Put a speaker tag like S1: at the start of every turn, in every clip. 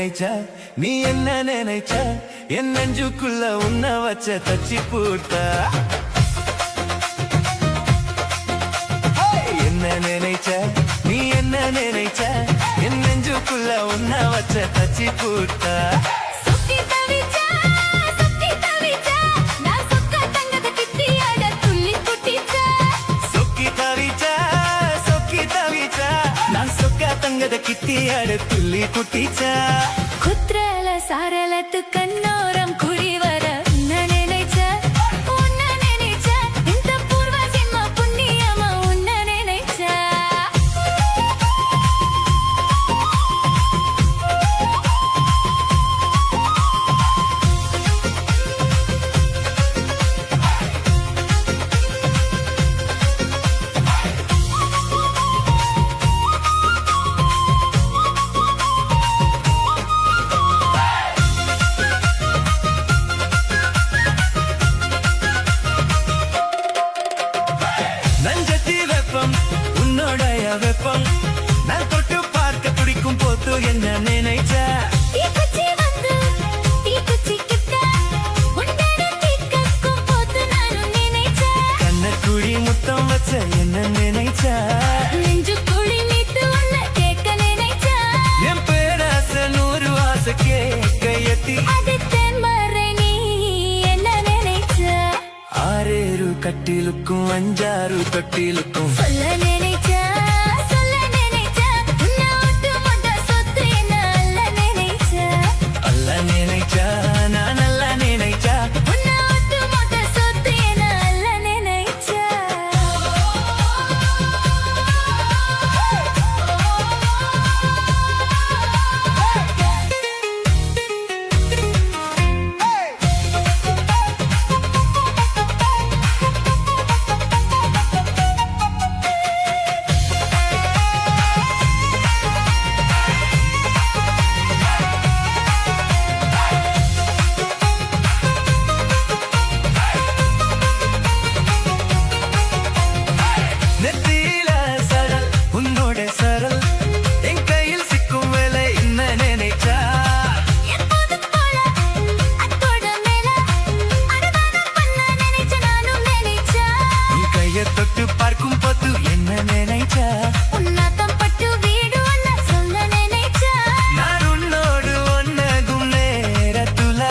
S1: நினைச்ச நீ என்ன நினைச்ச என் நெஞ்சுக்குள்ள உன்ன வச்ச தச்சி பூட்ட என்ன நினைச்ச நீ என்ன நினைச்ச என் நெஞ்சுக்குள்ள உன்ன வச்ச தச்சி பூட்ட தங்கத கிட்டியாட துள்ளி குட்டிச்சா
S2: குத்ரல சாரலத்து கண்ணோரம் குறி வர உன்ன நினைச்ச இந்த பூர்வ ஜென்ம புண்ணியமா உன்ன நினைச்ச
S1: வெப்பம் நான் தொட்டு பார்க்க துடிக்கும் போது என்ன நினைச்ச கண்ணக்குழி முத்தம் வச்ச என்ன நினைச்ச என் பேராச 100 ஆசை கேட்க எத்தி ஆறேறு கட்டிலுக்கும் 5 தொட்டிலுக்கும் தொட்டு பார்க்கும் போது என்ன நினைச்ச நான் உன்னோடு ஒன்னகும் நேரத்துல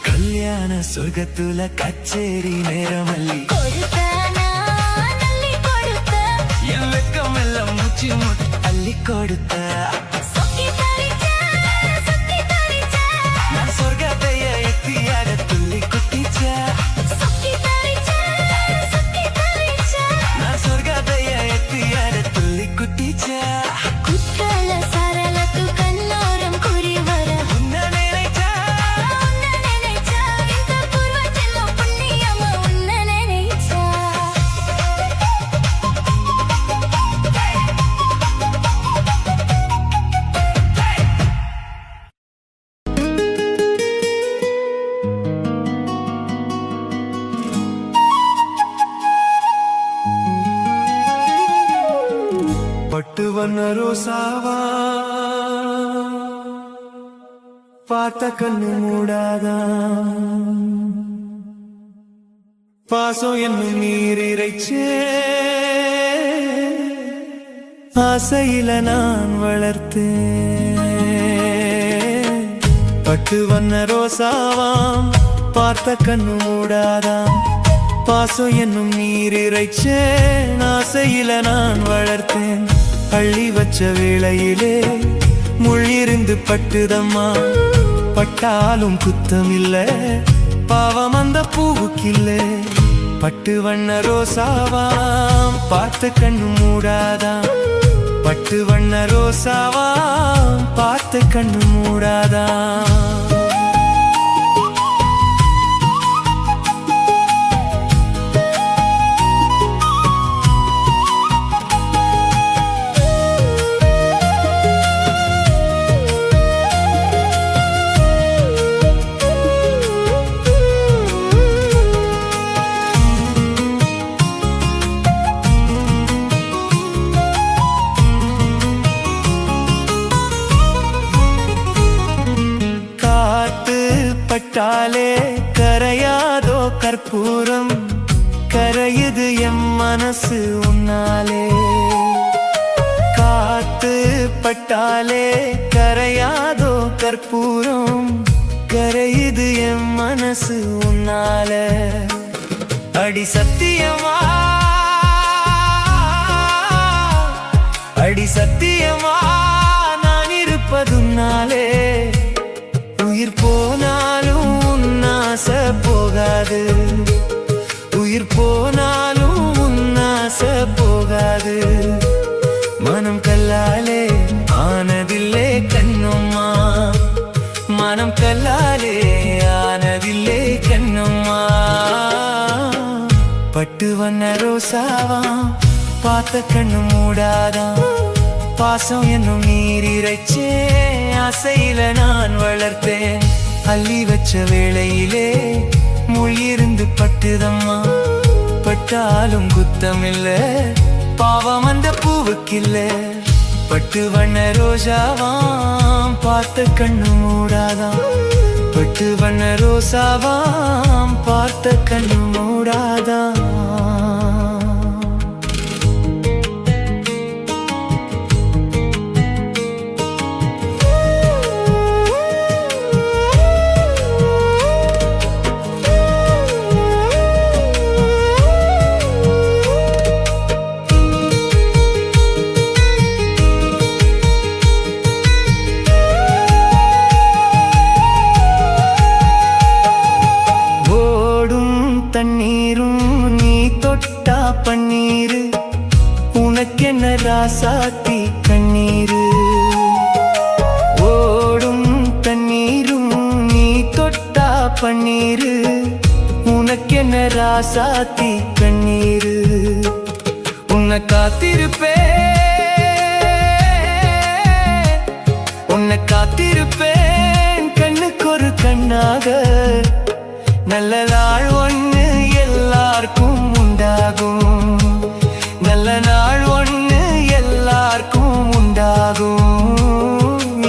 S1: கல்யாண சொர்க்கத்துல கச்சேரி நேரமல்லி என் வெக்கம் எல்லாம் மூச்சு முட்டு அள்ளி கொடுத்த நான் சொர்க்கத்தைய எத்தியாக துள்ளி குட்டிச்சா நான் சொர்க்கத்தைய எத்தியாக துள்ளி குட்டிச்சா பட்டு வண்ண ரோசாவா பார்த்த கண்ணு மூடாதா பாசம் என்னும் நீரிரைச்சே ஆசையில நான் வளர்த்தேன் பட்டு வண்ண ரோசாவாம் பார்த்த கண்ணு மூடாதாம் பாசம் என்னும் நீரிரைச்சேன் ஆசையில நான் வளர்த்தேன் அள்ளி வச்ச வேளையிலே முள்ளிருந்து பட்டுதம்மா பட்டாலும் குத்தமில்ல பாவம் அந்த பூவுக்கில்ல பட்டு வண்ண ரோசாவாம் பார்த்த கண்ணு மூடாதாம் பட்டு வண்ண ரோசாவாம் பார்த்த கண்ணு மூடாதாம் பட்டாலே கரையாதோ கற்பூரம் கரையுது எம் மனசு உன்னாலே காத்து பட்டாலே கரையாதோ கற்பூரம் கரையுது எம் மனசு உன்னால அடி சத்தியமா அடி சத்தியமா நான் இருப்பதுன்னாலே உயிர் போனாலும் உன்னாச போகாது உயிர் போனாலும் உன்னாச போகாது மனம் கல்லாலே ஆனதில்லே கண்ணம்மா மனம் கல்லாலே ஆனதில்லே கண்ணம்மா பட்டு வண்ண ரோசாவாம் பார்த்த கண்ணு மூடாதான் பாசம் என்னும் நீரிரைச்சே ஆசையில நான் வளர்த்தேன் அள்ளி வச்ச வேளையிலே முள்ளிருந்து பட்டுதம்மா பட்டாலும் குத்தமில்ல பாவம் அந்த பூவுக்கில்ல பட்டு வண்ண ரோஜாவாம் பார்த்த கண்ணு மூடாதாம் பட்டு வண்ண ரோசாவாம் பார்த்த கண்ணு மூடாதாம் தண்ணீரும் நீ தொட்டா பன்னீரு உனக்கென்ன ராசாத்தி கண்ணீரு ஓடும் தண்ணீரும் நீ தொட்டா பன்னீரு உனக்கென்ன ராசாத்தி கண்ணீரு உன்னை காத்திருப்பேன் கண்ணுக்கு ஒரு கண்ணாக நல்ல நாள் ஒன்று எல்லாருக்கும் உண்டாகும் நல்ல நாள் ஒன்று எல்லாருக்கும் உண்டாகும்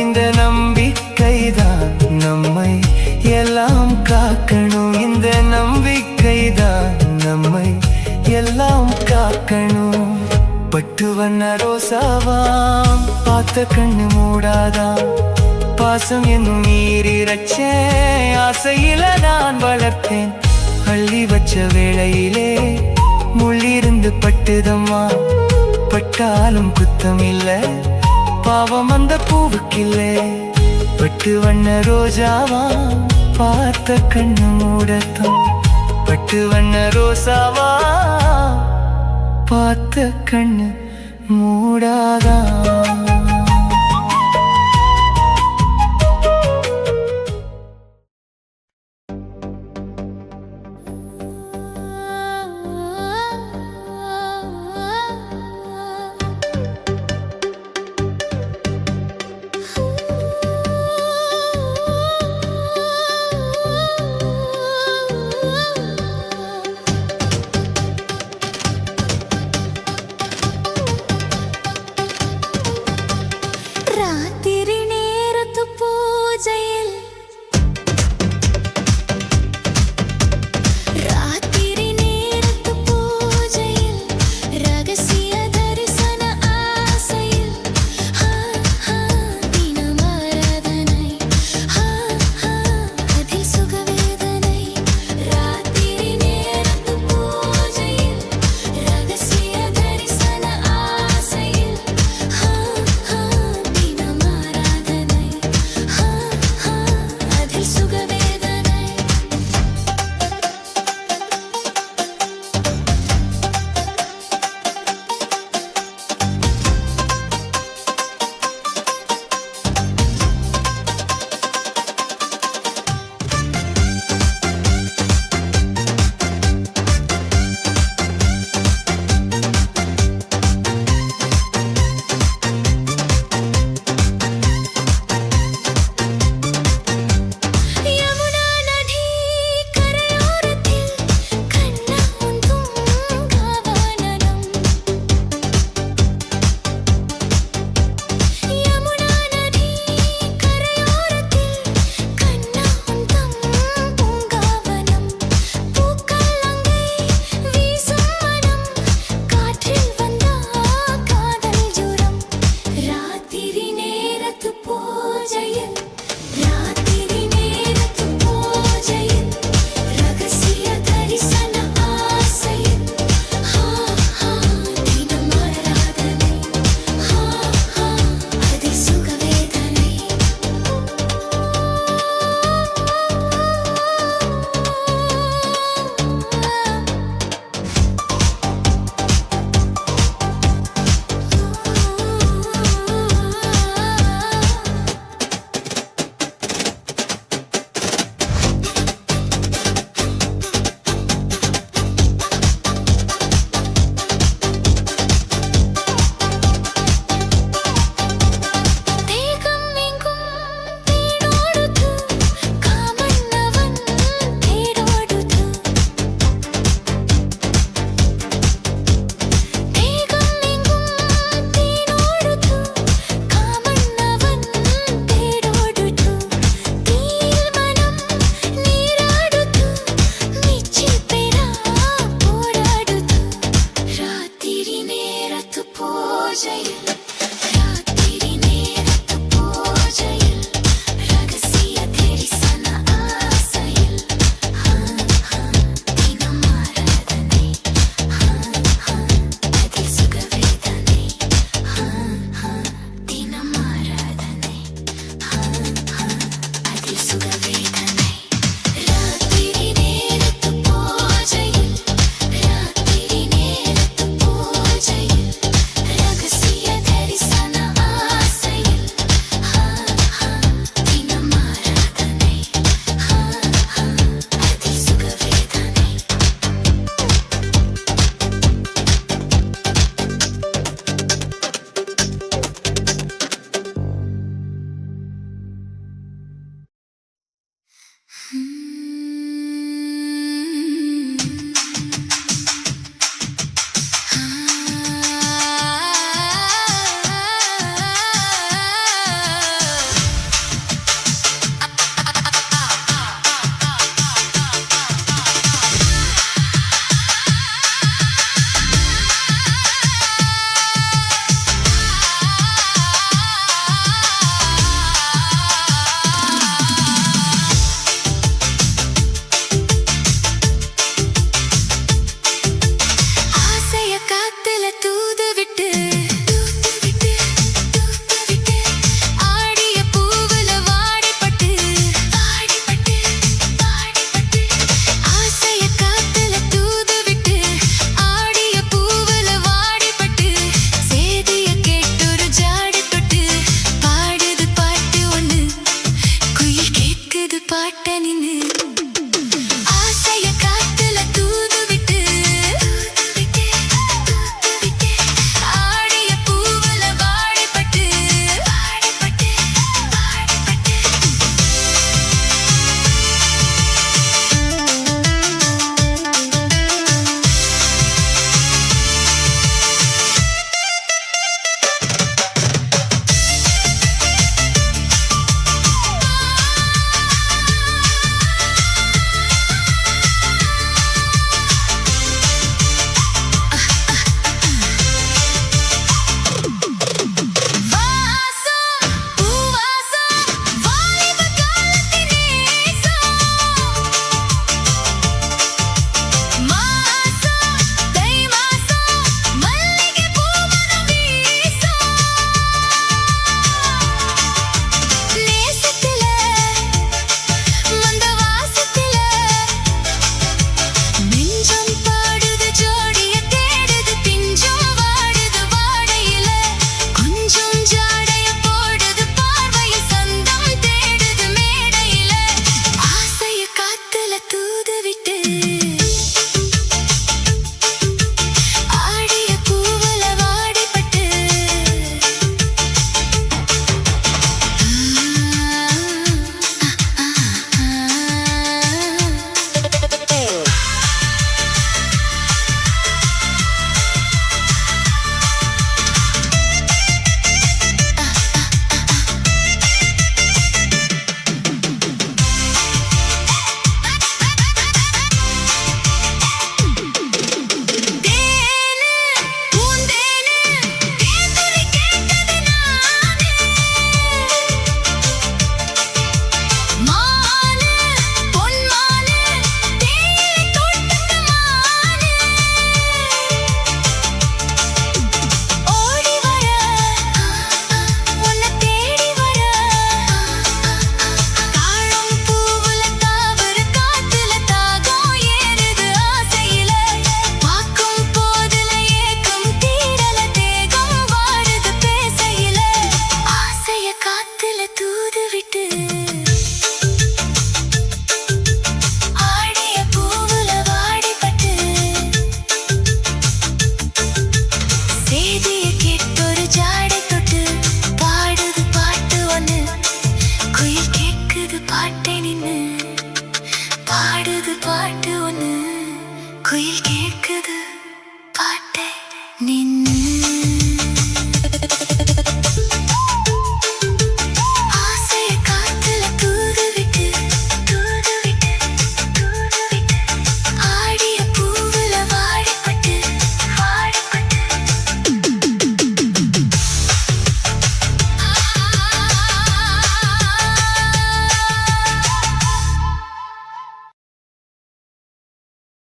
S1: இந்த நம்பிக்கைதான் நம்மை எல்லாம் காக்கணும் இந்த நம்பிக்கைதான் நம்மை எல்லாம் காக்கணும் பட்டு வண்ண ரோசாவாம் பார்த்த கண்ணு மூடாதாம் பாசம் என்னும் நீரிரச்சே ஆசையில நான் வளர்த்தேன் அள்ளி வச்ச வேளையிலே முள்ளிருந்து பட்டுதம்மா பட்டாலும் குத்தமில்ல பாவம் அந்த பூவுக்கில்லே பட்டு வண்ண ரோஜாவா பார்த்த கண்ணு மூடத்தான் பட்டு வண்ண ரோசாவா பார்த்த கண்ணு மூடாதான்
S2: காத்துல தூது